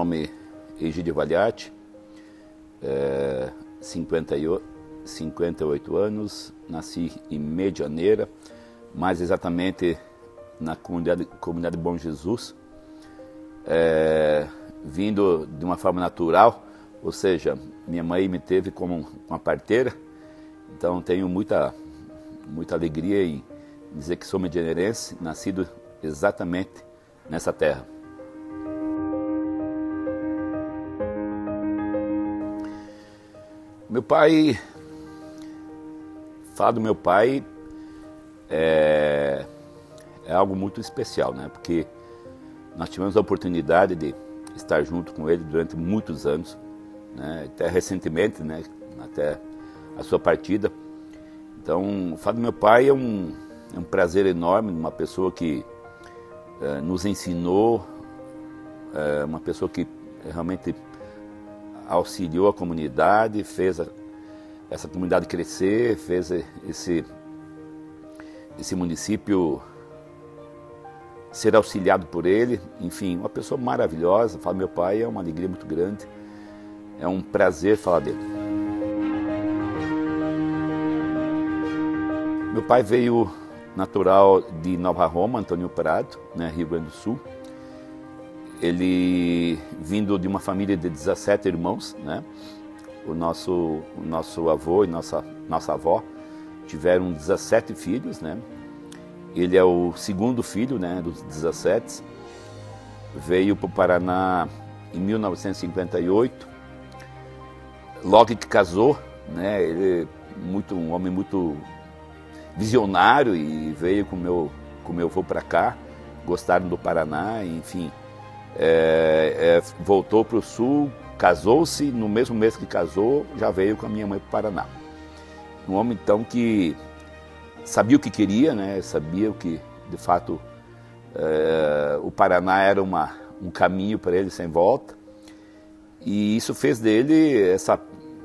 nome é Egídio Valiati, 58 anos, nasci em Medianeira, mais exatamente na comunidade Bom Jesus, vindo de uma forma natural, ou seja, minha mãe me teve como uma parteira, então tenho muita alegria em dizer que sou medianeirense, nascido exatamente nessa terra. Meu pai, falar do meu pai é algo muito especial, né? Porque nós tivemos a oportunidade de estar junto com ele durante muitos anos, né? Até recentemente, né? Até a sua partida. Então, falar do meu pai é um prazer enorme, uma pessoa que nos ensinou, uma pessoa que realmente auxiliou a comunidade, fez essa comunidade crescer, fez esse município ser auxiliado por ele. Enfim, uma pessoa maravilhosa. Falar do meu pai é uma alegria muito grande, é um prazer falar dele. Meu pai veio natural de Nova Roma, Antônio Prado, né, Rio Grande do Sul. Ele vindo de uma família de 17 irmãos, né? O nosso avô e nossa avó tiveram 17 filhos, né? Ele é o segundo filho, né, dos 17. Veio para o Paraná em 1958. Logo que casou, né? Ele é um homem muito visionário e veio com meu avô para cá. Gostaram do Paraná, enfim. Voltou para o Sul, casou-se, no mesmo mês que casou, já veio com a minha mãe para o Paraná. Um homem, então, que sabia o que queria, né? Sabia o que, de fato, o Paraná era um caminho para ele sem volta. E isso fez dele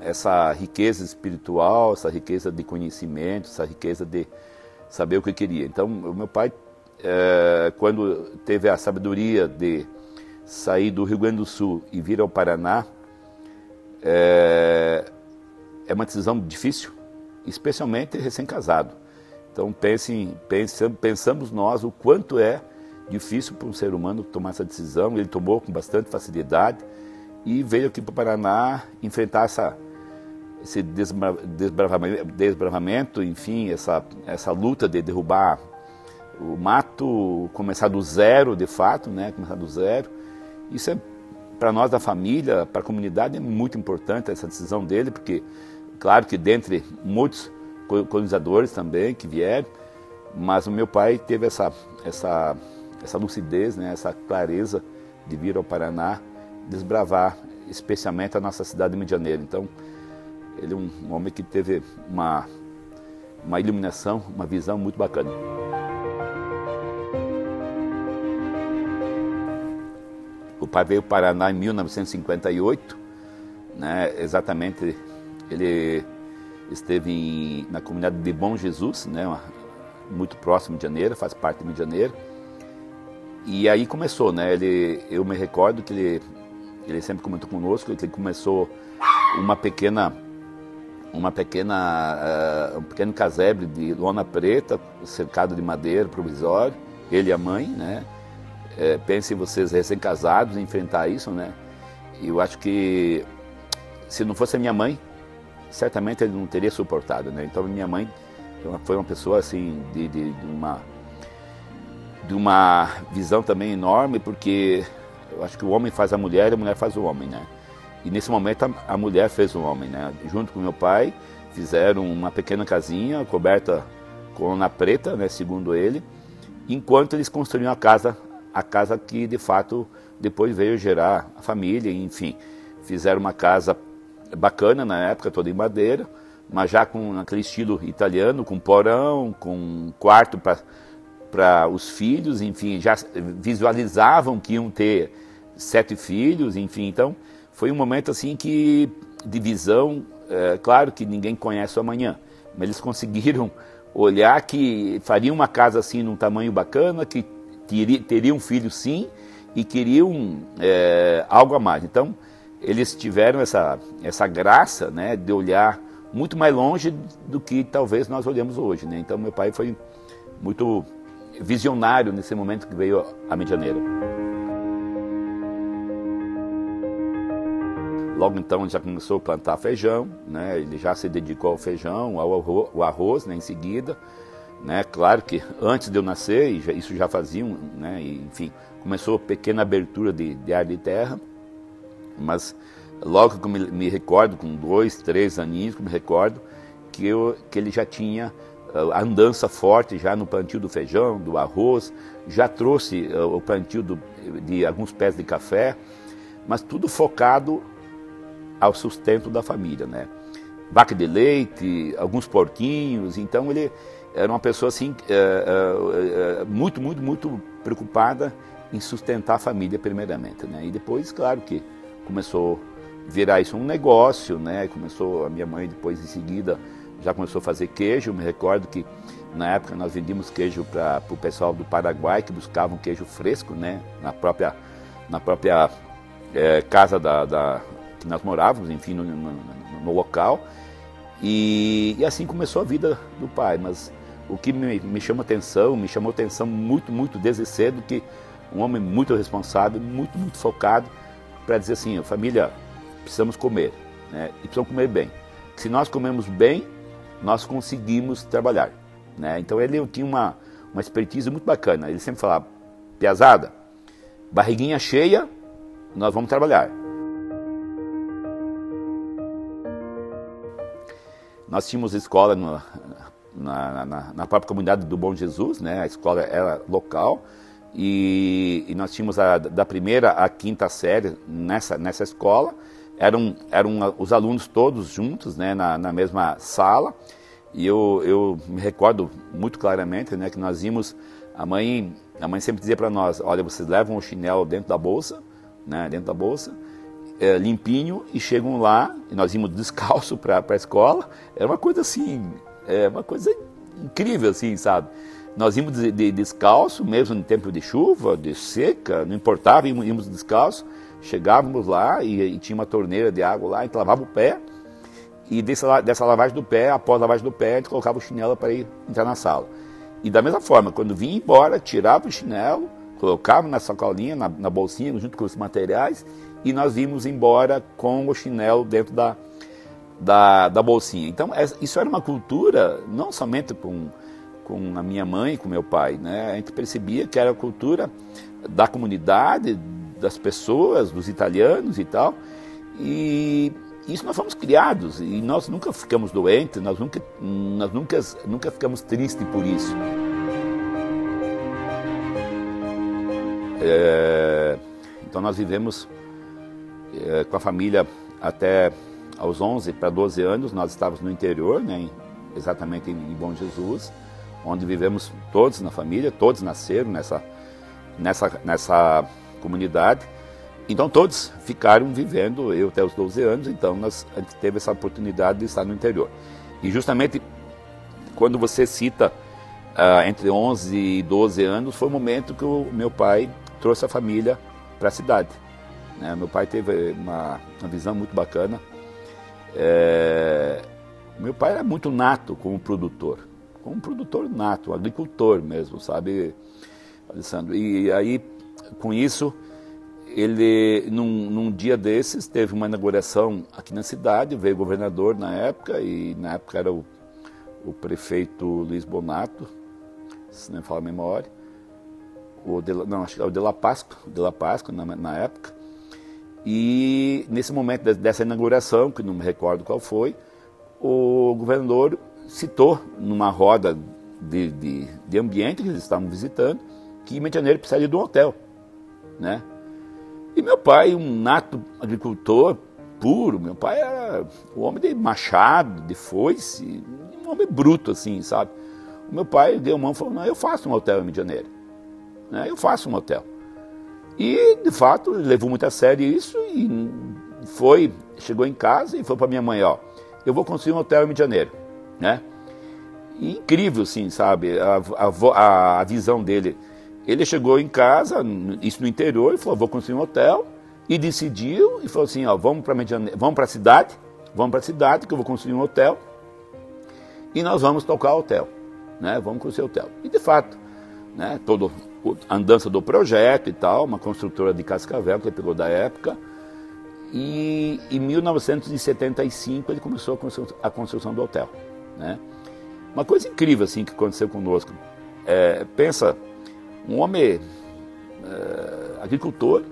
essa riqueza espiritual, essa riqueza de conhecimento, essa riqueza de saber o que queria. Então, o meu pai, quando teve a sabedoria de sair do Rio Grande do Sul e vir ao Paraná, é uma decisão difícil, especialmente recém-casado. Então pensamos nós o quanto é difícil para um ser humano tomar essa decisão. Ele tomou com bastante facilidade e veio aqui para o Paraná enfrentar esse desbravamento, enfim, essa luta de derrubar o mato, começar do zero, de fato, né? Começar do zero. Isso é, para nós da família, para a comunidade, é muito importante essa decisão dele, porque, claro que dentre muitos colonizadores também que vieram, mas o meu pai teve essa lucidez, né, essa clareza de vir ao Paraná, desbravar especialmente a nossa cidade de Medianeira. Então, ele é um homem que teve uma iluminação, uma visão muito bacana. O pai veio para o Paraná em 1958, né? Exatamente, ele esteve na comunidade de Bom Jesus, né? Muito próximo de Medianeira, faz parte de Medianeira. E aí começou, né? Eu me recordo que ele sempre comentou conosco que ele começou um pequeno casebre de lona preta, cercado de madeira provisório, ele e a mãe, né? Pensem vocês recém-casados em enfrentar isso, né? E eu acho que se não fosse a minha mãe, certamente ele não teria suportado, né? Então minha mãe foi uma pessoa assim de uma visão também enorme, porque eu acho que o homem faz a mulher e a mulher faz o homem, né? E nesse momento a mulher fez o homem, né? Junto com meu pai fizeram uma pequena casinha coberta com lona preta, né? Segundo ele, enquanto eles construíam a casa que de fato depois veio gerar a família, enfim. Fizeram uma casa bacana na época, toda em madeira, mas já com aquele estilo italiano, com porão, com quarto para os filhos, enfim, já visualizavam que iam ter 7 filhos, enfim. Então foi um momento assim de visão, claro que ninguém conhece o amanhã, mas eles conseguiram olhar que fariam uma casa assim num tamanho bacana, que teria um filho sim, e queriam algo a mais. Então, eles tiveram essa graça, né, de olhar muito mais longe do que talvez nós olhamos hoje, né? Então, meu pai foi muito visionário nesse momento que veio a Medianeira. Logo então ele já começou a plantar feijão, né? Ele já se dedicou ao feijão, ao arroz, né, em seguida. Né? Claro que antes de eu nascer, isso já faziam, né? E, enfim, começou a pequena abertura de área de terra, mas logo que eu me recordo, com 2, 3 aninhos, me recordo que ele já tinha a andança forte já no plantio do feijão, do arroz, já trouxe o plantio de alguns pés de café, mas tudo focado ao sustento da família, né? Vaca de leite, alguns porquinhos. Então ele era uma pessoa assim muito preocupada em sustentar a família primeiramente, né? E depois, claro que começou a virar isso um negócio, né? Começou a minha mãe depois em seguida já começou a fazer queijo. Eu me recordo que na época nós vendíamos queijo para o pessoal do Paraguai que buscavam queijo fresco, né? Na própria casa que nós morávamos, enfim, no local. E assim começou a vida do pai. Mas o que me chamou atenção muito desde cedo, que um homem muito responsável, muito focado, para dizer assim: família, precisamos comer, né? E precisamos comer bem. Se nós comemos bem, nós conseguimos trabalhar, né? Então ele tinha uma expertise muito bacana. Ele sempre falava: piazada, barriguinha cheia, nós vamos trabalhar. Nós tínhamos escola na própria comunidade do Bom Jesus, né? A escola era local e nós tínhamos da primeira à quinta série nessa escola. Eram os alunos todos juntos, né? Na mesma sala. E eu me recordo muito claramente, né? Que nós íamos, a mãe sempre dizia para nós: olha, vocês levam o chinelo dentro da bolsa, né? Dentro da bolsa, limpinho, e chegam lá, e nós íamos descalço para a escola. Era uma coisa assim, uma coisa incrível, assim, sabe? Nós íamos de descalço, mesmo no tempo de chuva, de seca, não importava, íamos descalço, chegávamos lá e tinha uma torneira de água lá, a gente lavava o pé, e dessa lavagem do pé, após a lavagem do pé, a gente colocava o chinelo para ir entrar na sala. E da mesma forma, quando vinha embora, tirava o chinelo, colocava na sacolinha, na bolsinha, junto com os materiais, e nós íamos embora com o chinelo dentro da bolsinha. Então, isso era uma cultura, não somente com a minha mãe, com meu pai, né? A gente percebia que era a cultura da comunidade, das pessoas, dos italianos e tal. E isso nós fomos criados, e nós nunca ficamos doentes, nós nunca ficamos tristes por isso. Então nós vivemos com a família até aos 11 para 12 anos. Nós estávamos no interior, né, exatamente em Bom Jesus, onde vivemos todos na família, todos nasceram nessa comunidade. Então todos ficaram vivendo, eu até os 12 anos, então a gente teve essa oportunidade de estar no interior. E justamente quando você cita entre 11 e 12 anos, foi o momento que o meu pai trouxe a família para a cidade. Né? Meu pai teve uma visão muito bacana. Meu pai era muito nato como produtor nato, um agricultor mesmo, sabe, Alessandro? E aí, com isso, ele, num dia desses, teve uma inauguração aqui na cidade, veio o governador na época, e na época era o prefeito Luiz Bonato, se não me fala a memória, acho que era o de La Páscoa na época. E nesse momento dessa inauguração, que não me recordo qual foi, o governador citou numa roda de ambiente que eles estavam visitando, que Medianeira precisaria de um hotel, né? E meu pai, um nato agricultor puro, meu pai era um homem de machado, de foice, um homem bruto assim, sabe? O meu pai deu mão e falou: não, eu faço um hotel em Medianeira, né? Eu faço um hotel. E, de fato, levou muito a sério isso e chegou em casa e falou para minha mãe: ó, eu vou construir um hotel em Medianeira, né? E incrível, assim, sabe? A visão dele. Ele chegou em casa, isso no interior, e falou, vou construir um hotel, e decidiu, e falou assim, ó, vamos para a cidade, que eu vou construir um hotel, e nós vamos tocar o hotel, né? Vamos construir o hotel. E de fato, né, toda a andança do projeto e tal, uma construtora de Cascavel, que ele pegou da época, e em 1975 ele começou a construção do hotel, né? Uma coisa incrível assim que aconteceu conosco. Pensa, um homem agricultor,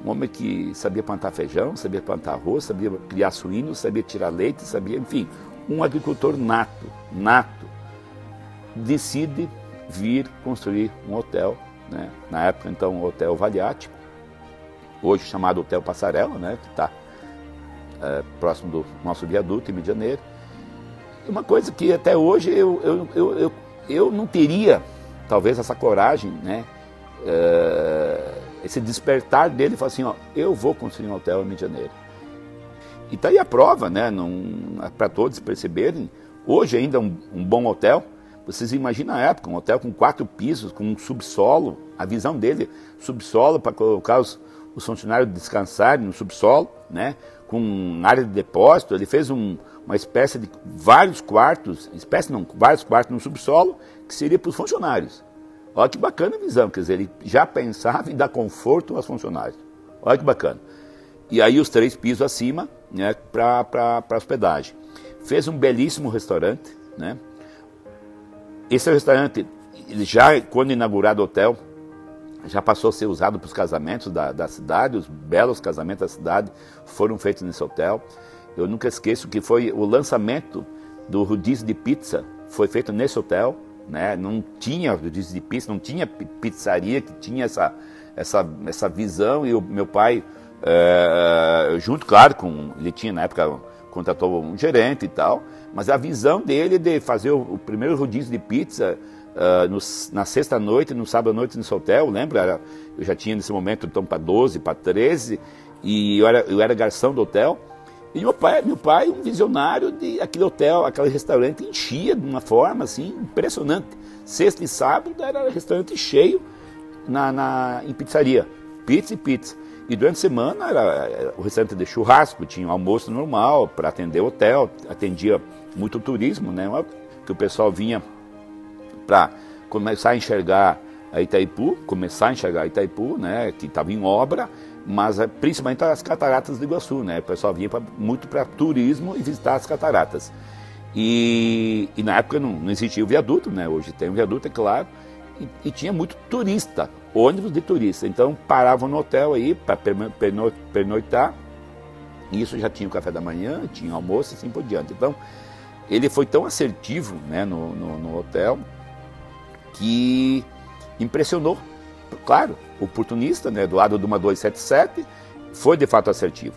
um homem que sabia plantar feijão, sabia plantar arroz, sabia criar suínos, sabia tirar leite, sabia, enfim, um agricultor nato, decide vir construir um hotel, né? Na época então o Hotel Valiático, hoje chamado Hotel Passarela, né? Que está próximo do nosso viaduto em Rio de Janeiro. Uma coisa que até hoje eu não teria, talvez, essa coragem, né? Esse despertar dele, falar assim, ó, eu vou construir um hotel em Rio de Janeiro. E está aí a prova, né? Para todos perceberem, hoje ainda um bom hotel. Vocês imaginam a época, um hotel com 4 pisos, com um subsolo, a visão dele, subsolo para colocar os funcionários descansarem no subsolo, né? Com área de depósito. Ele fez uma espécie de vários quartos no subsolo, que seria para os funcionários. Olha que bacana a visão, quer dizer, ele já pensava em dar conforto aos funcionários. Olha que bacana. E aí os 3 pisos acima, né, para hospedagem. Fez um belíssimo restaurante, né? Esse restaurante, ele já, quando inaugurado o hotel, já passou a ser usado para os casamentos da cidade, os belos casamentos da cidade foram feitos nesse hotel. Eu nunca esqueço que foi o lançamento do rodízio de pizza, foi feito nesse hotel, né? Não tinha rodízio de pizza, não tinha pizzaria que tinha essa visão, e o meu pai, junto, claro, ele tinha na época, contratou um gerente e tal, mas a visão dele de fazer o primeiro rodízio de pizza na sexta-noite, no sábado-noite nesse hotel, lembra? Eu já tinha nesse momento então para 12, para 13, e eu era garçom do hotel. E meu pai, um visionário de aquele hotel, aquele restaurante enchia de uma forma assim impressionante. Sexta e sábado era restaurante cheio em pizzaria, pizza e pizza. E durante a semana era o restaurante de churrasco, tinha um almoço normal para atender o hotel, atendia muito turismo, né? Que o pessoal vinha para começar a enxergar Itaipu, né? Que estava em obra, mas principalmente as cataratas do Iguaçu, né? O pessoal vinha muito para turismo e visitar as cataratas. E na época não existia o viaduto, né? Hoje tem o viaduto, é claro, e tinha muito turista, ônibus de turista. Então paravam no hotel aí para pernoitar, e isso já tinha o café da manhã, tinha o almoço e assim por diante. Então ele foi tão assertivo, né, no hotel, que impressionou. Claro, oportunista, né, do lado de uma 277, foi de fato assertivo.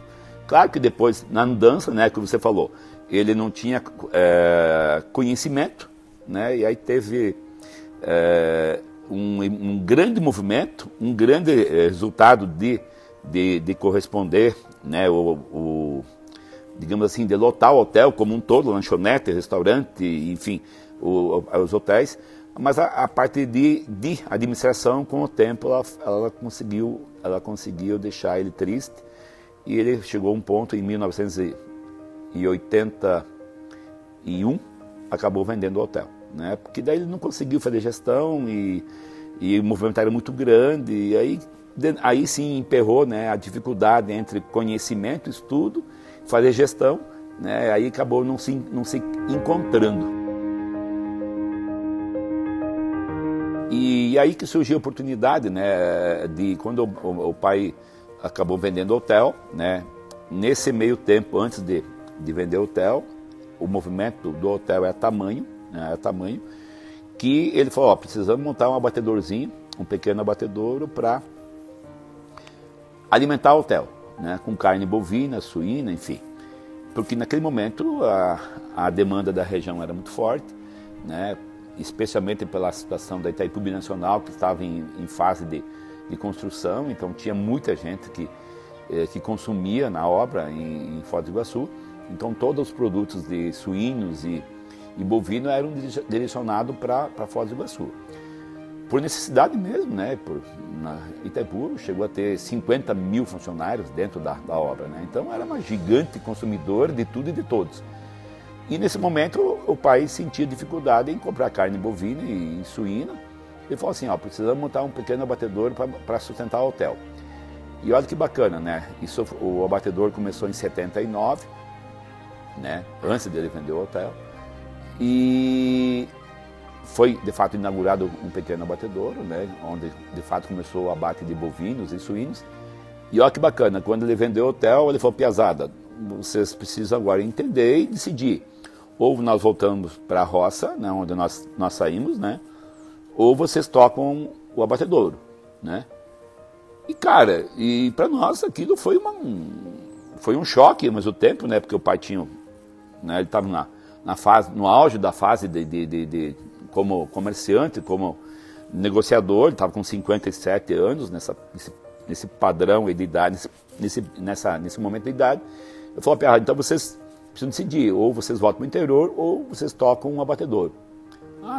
Claro que depois, na andança, né, que você falou, ele não tinha conhecimento, né, e aí teve um grande movimento, um grande resultado de corresponder, né, digamos assim, de lotar o hotel como um todo, lanchonete, restaurante, enfim, os hotéis. Mas a parte de administração, com o tempo, ela conseguiu deixar ele triste, e ele chegou a um ponto em 1981, acabou vendendo o hotel, né? Porque daí ele não conseguiu fazer gestão, e o movimento era muito grande, e aí sim emperrou, né, a dificuldade entre conhecimento, estudo, fazer gestão, né? Aí acabou não se encontrando. E aí que surgiu a oportunidade, né, de quando o pai acabou vendendo o hotel, né, nesse meio tempo, antes de vender o hotel, o movimento do hotel era tamanho, né, que ele falou, ó, precisamos montar um abatedorzinho, um pequeno abatedouro para alimentar o hotel, né, com carne bovina, suína, enfim. Porque naquele momento a demanda da região era muito forte, né, especialmente pela situação da Itaipu Binacional, que estava em fase de construção, então tinha muita gente que consumia na obra em Foz do Iguaçu. Então todos os produtos de suínos e bovino eram direcionados para Foz do Iguaçu. por necessidade mesmo, né? Itaipu chegou a ter 50 mil funcionários dentro da obra, né? Então era uma gigante consumidor de tudo e de todos. E nesse momento o pai sentia dificuldade em comprar carne bovina e suína. Ele falou assim, ó, precisamos montar um pequeno abatedor para sustentar o hotel. E olha que bacana, né? O abatedor começou em 79, né? Antes dele vender o hotel. E foi, de fato, inaugurado um pequeno abatedouro, né? Onde, de fato, começou o abate de bovinos e suínos. E olha que bacana, quando ele vendeu o hotel, ele falou, piazada, vocês precisam agora entender e decidir. Ou nós voltamos para a roça, né? Onde nós saímos, né? Ou vocês tocam o abatedouro, né? E, cara, e para nós aquilo foi um choque ao mesmo tempo, né? Porque o pai tinha, né? Ele estava no auge da fase como comerciante, como negociador, ele estava com 57 anos nesse padrão de idade, nesse momento de idade. Eu falei, então vocês precisam decidir, ou vocês voltam para o interior, ou vocês tocam um abatedor.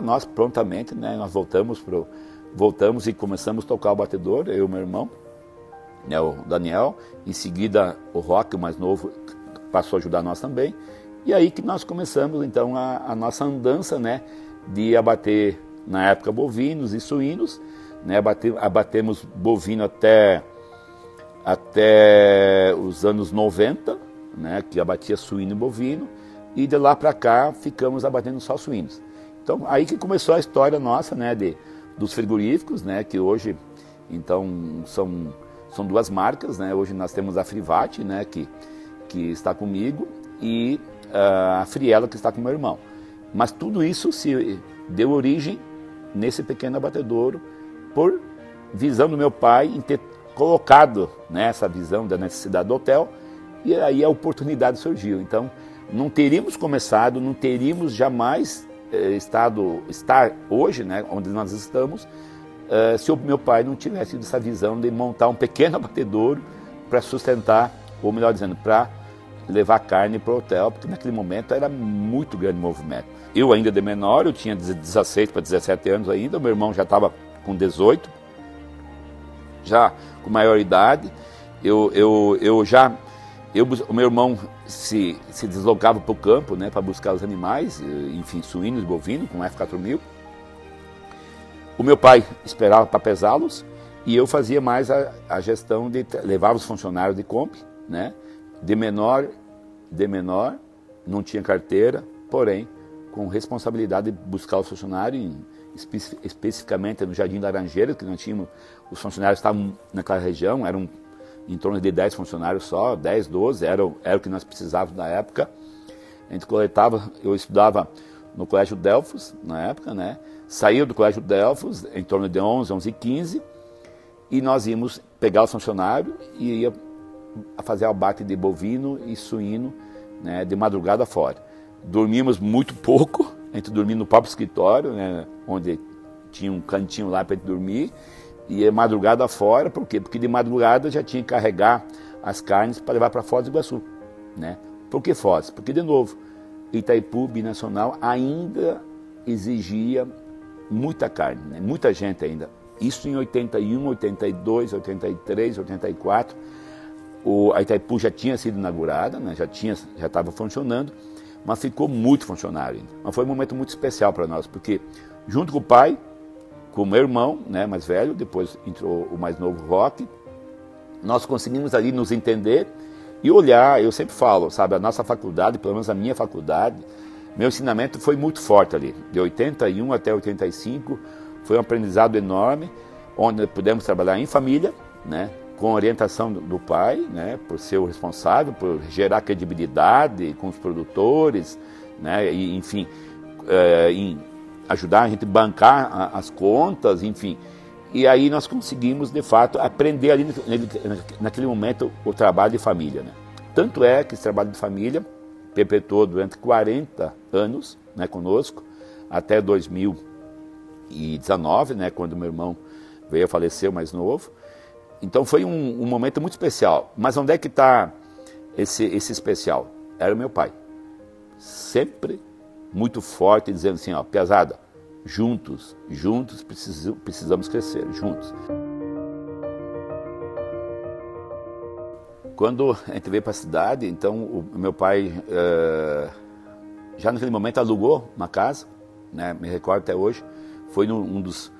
Nós prontamente, né, nós voltamos e começamos a tocar o abatedor, eu e meu irmão, né, o Daniel, em seguida o Roque, o mais novo, passou a ajudar nós também, e aí que nós começamos então a nossa andança, né, de abater, na época, bovinos e suínos, né, abatemos bovino até os anos 90, né, que abatia suíno e bovino, e de lá para cá ficamos abatendo só suínos. Então, aí que começou a história nossa, né, dos frigoríficos, né, que hoje, então, são duas marcas, né, hoje nós temos a Frivate, né, que está comigo, e a Friela, que está com meu irmão. Mas tudo isso se deu origem nesse pequeno abatedouro, por visão do meu pai em ter colocado, né, essa visão da necessidade do hotel, e aí a oportunidade surgiu. Então, não teríamos começado, não teríamos jamais estar hoje, né, onde nós estamos, se o meu pai não tivesse tido essa visão de montar um pequeno abatedouro para sustentar, ou melhor dizendo, para levar carne para o hotel, porque naquele momento era muito grande movimento. Eu ainda de menor, eu tinha 16 para 17 anos ainda, o meu irmão já estava com 18, já com maior idade. O meu irmão se deslocava para o campo, né, para buscar os animais, enfim, suínos, bovinos, com F4000. O meu pai esperava para pesá-los e eu fazia mais a gestão de levar os funcionários de Kombi, né? De menor, não tinha carteira, porém, com responsabilidade de buscar os funcionários, especificamente no Jardim Laranjeira, que nós tínhamos, os funcionários estavam naquela região, eram em torno de 10 funcionários só, 10, 12, era o que nós precisávamos na época. A gente coletava, eu estudava no Colégio Delfos, na época, né? Saía do Colégio Delfos em torno de 11, 11h15, e nós íamos pegar os funcionários e ia a fazer abate de bovino e suíno, né, de madrugada fora. Dormíamos muito pouco, a gente dormia no próprio escritório, né, onde tinha um cantinho lá para a gente dormir, e madrugada fora, por quê? Porque de madrugada já tinha que carregar as carnes para levar para Foz do Iguaçu, né? Por que Foz? Porque, de novo, Itaipu, binacional, ainda exigia muita carne, né? Muita gente ainda. Isso em 81, 82, 83, 84, a Itaipu já tinha sido inaugurada, né? Já estava funcionando, mas ficou muito funcionário ainda. Mas foi um momento muito especial para nós, porque junto com o pai, com o meu irmão, né, mais velho, depois entrou o mais novo, Roque, nós conseguimos ali nos entender e olhar. Eu sempre falo, sabe, a nossa faculdade, pelo menos a minha faculdade, meu ensinamento foi muito forte ali, de 81 até 85, foi um aprendizado enorme, onde pudemos trabalhar em família, né, com orientação do pai, né, por ser o responsável, por gerar credibilidade com os produtores, né, e, enfim, ajudar a gente a bancar as contas, enfim. E aí nós conseguimos, de fato, aprender ali naquele momento o trabalho de família, né. Tanto é que esse trabalho de família perpetuou durante 40 anos, né, conosco, até 2019, né, quando meu irmão veio a falecer, o mais novo. Então foi um momento muito especial. Mas onde é que está esse especial? Era o meu pai. Sempre muito forte, dizendo assim, ó, piazada, juntos precisamos crescer, juntos. Quando a gente veio para a cidade, então o meu pai já naquele momento alugou uma casa, né, me recordo até hoje, foi um dos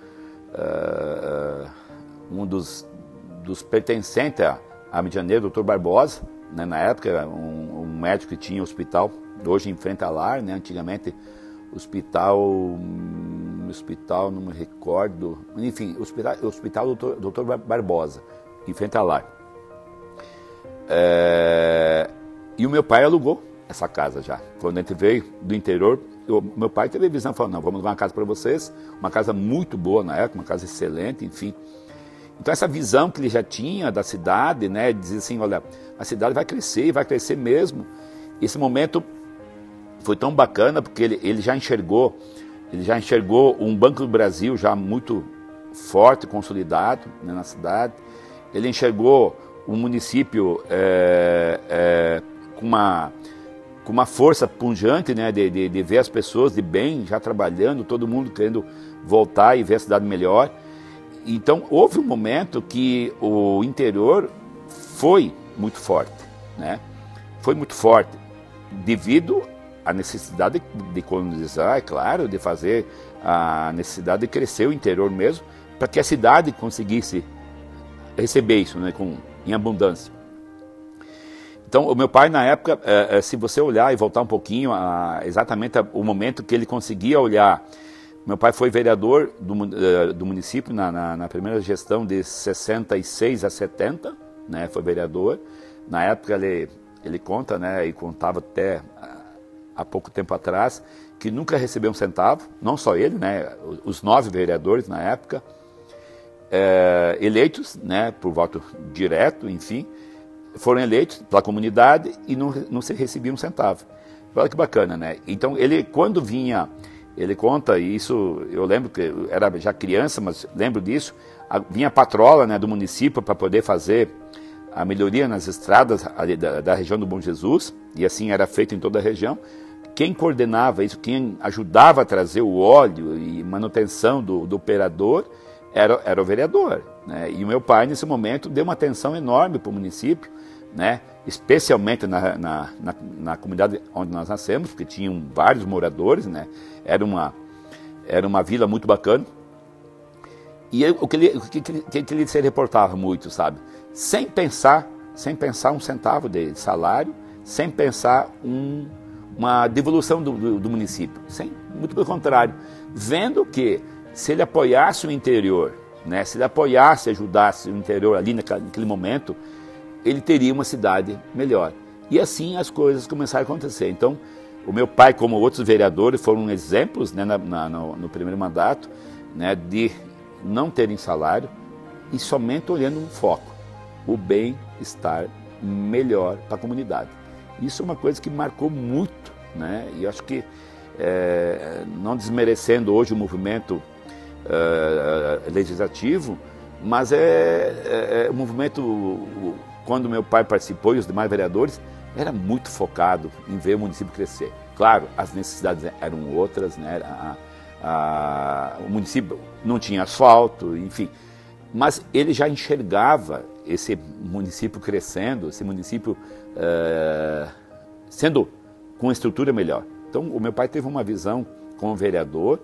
pertencentes à Medianeira, o Dr. Barbosa, né, na época um médico que tinha hospital, hoje em frente à Lar, né, antigamente hospital, não me recordo, enfim, hospital Dr. Barbosa, em frente à Lar. E o meu pai alugou essa casa já. Quando a gente veio do interior, meu pai teve a visão e falou, não, vamos dar uma casa para vocês, uma casa muito boa na época, uma casa excelente, enfim. Então essa visão que ele já tinha da cidade, né, dizia assim, olha, a cidade vai crescer mesmo. Esse momento foi tão bacana porque ele já enxergou um Banco do Brasil já muito forte, consolidado, né, na cidade. Ele enxergou um município com uma força pungente, né, de ver as pessoas de bem já trabalhando, todo mundo querendo voltar e ver a cidade melhor. Então houve um momento que o interior foi muito forte, né? Foi muito forte devido à necessidade de colonizar, é claro, de fazer a necessidade de crescer o interior mesmo, para que a cidade conseguisse receber isso, né, em abundância. Então, o meu pai, na época, se você olhar e voltar um pouquinho, exatamente o momento que ele conseguia olhar, meu pai foi vereador do município na primeira gestão de 66 a 70, né, foi vereador. Na época ele conta, né, e contava até há pouco tempo atrás, que nunca recebeu um centavo, não só ele, né, os 9 vereadores na época, eleitos, né, por voto direto, enfim, foram eleitos pela comunidade e não se recebia um centavo. Olha que bacana, né? Então ele, quando vinha, ele conta, e isso eu lembro que eu era já criança, mas lembro disso, vinha a patrola, né, do município para poder fazer a melhoria nas estradas da região do Bom Jesus, e assim era feito em toda a região. Quem coordenava isso, quem ajudava a trazer o óleo e manutenção do operador, era o vereador, né? E o meu pai, nesse momento, deu uma atenção enorme para o município, né? Especialmente na comunidade onde nós nascemos, porque tinham vários moradores, né? Era uma vila muito bacana. E o que ele se reportava muito, sabe? Sem pensar um centavo de salário, sem pensar uma devolução do município. Muito pelo contrário, vendo que se ele apoiasse o interior, né, se ele ajudasse o interior ali naquele momento, ele teria uma cidade melhor. E assim as coisas começaram a acontecer. Então, o meu pai, como outros vereadores, foram exemplos, né, no primeiro mandato, né, de não terem salário e somente olhando um foco, o bem-estar melhor para a comunidade. Isso é uma coisa que marcou muito, né, e acho que, não desmerecendo hoje o movimento legislativo, mas o movimento, quando meu pai participou e os demais vereadores, era muito focado em ver o município crescer. Claro, as necessidades eram outras, né? O município não tinha asfalto, enfim, mas ele já enxergava esse município crescendo, esse município sendo com uma estrutura melhor. Então, o meu pai teve uma visão como vereador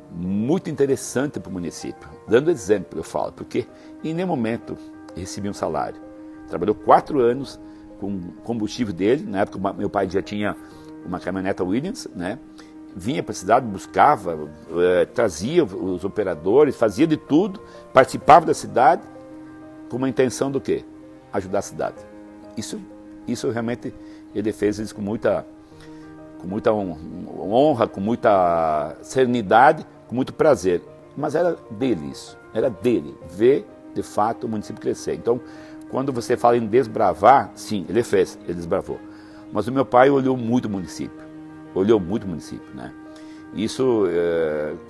muito interessante para o município. Dando exemplo, eu falo, porque em nenhum momento recebia um salário. Trabalhou 4 anos com o combustível dele, na época meu pai já tinha uma caminhoneta Williams, né? Vinha para a cidade, buscava, trazia os operadores, fazia de tudo, participava da cidade, com uma intenção do quê? Ajudar a cidade. Isso realmente ele fez isso com muita honra, com muita serenidade, com muito prazer. Mas era dele isso, era dele, ver de fato o município crescer. Então, quando você fala em desbravar, sim, ele fez, ele desbravou. Mas o meu pai olhou muito o município, né? Isso,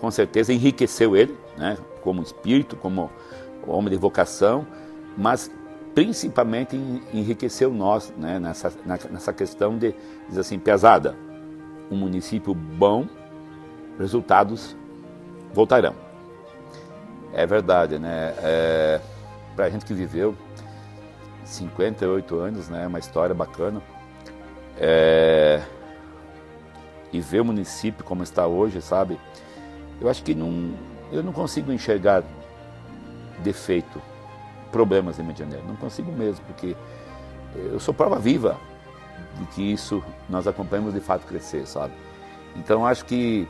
com certeza, enriqueceu ele, né? Como espírito, como homem de vocação, mas principalmente enriqueceu nós, né? Nessa questão de dizer assim, pesada, um município bom, resultados voltarão. É verdade, né? Pra gente que viveu 58 anos, né? Uma história bacana. E ver o município como está hoje, sabe? Eu acho que eu não consigo enxergar defeito, problemas em Medianeira. Não consigo mesmo, porque eu sou prova viva de que isso nós acompanhamos de fato crescer, sabe? Então acho que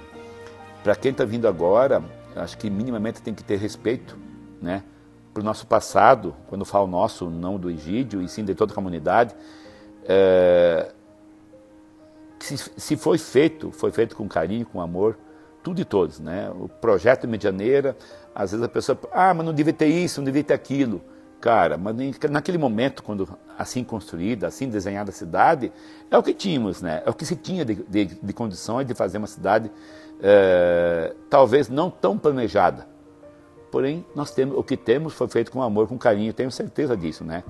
para quem está vindo agora, acho que minimamente tem que ter respeito, né, para o nosso passado, quando falo nosso, não do Egídio, e sim de toda a comunidade. Se foi feito com carinho, com amor, tudo e todos, né? O projeto Medianeira, às vezes a pessoa, mas não devia ter isso, não devia ter aquilo. Cara, mas naquele momento, quando assim construída, assim desenhada a cidade, é o que tínhamos, né? É o que se tinha de condições de fazer uma cidade, talvez não tão planejada. Porém, nós temos, o que temos foi feito com amor, com carinho, tenho certeza disso, né?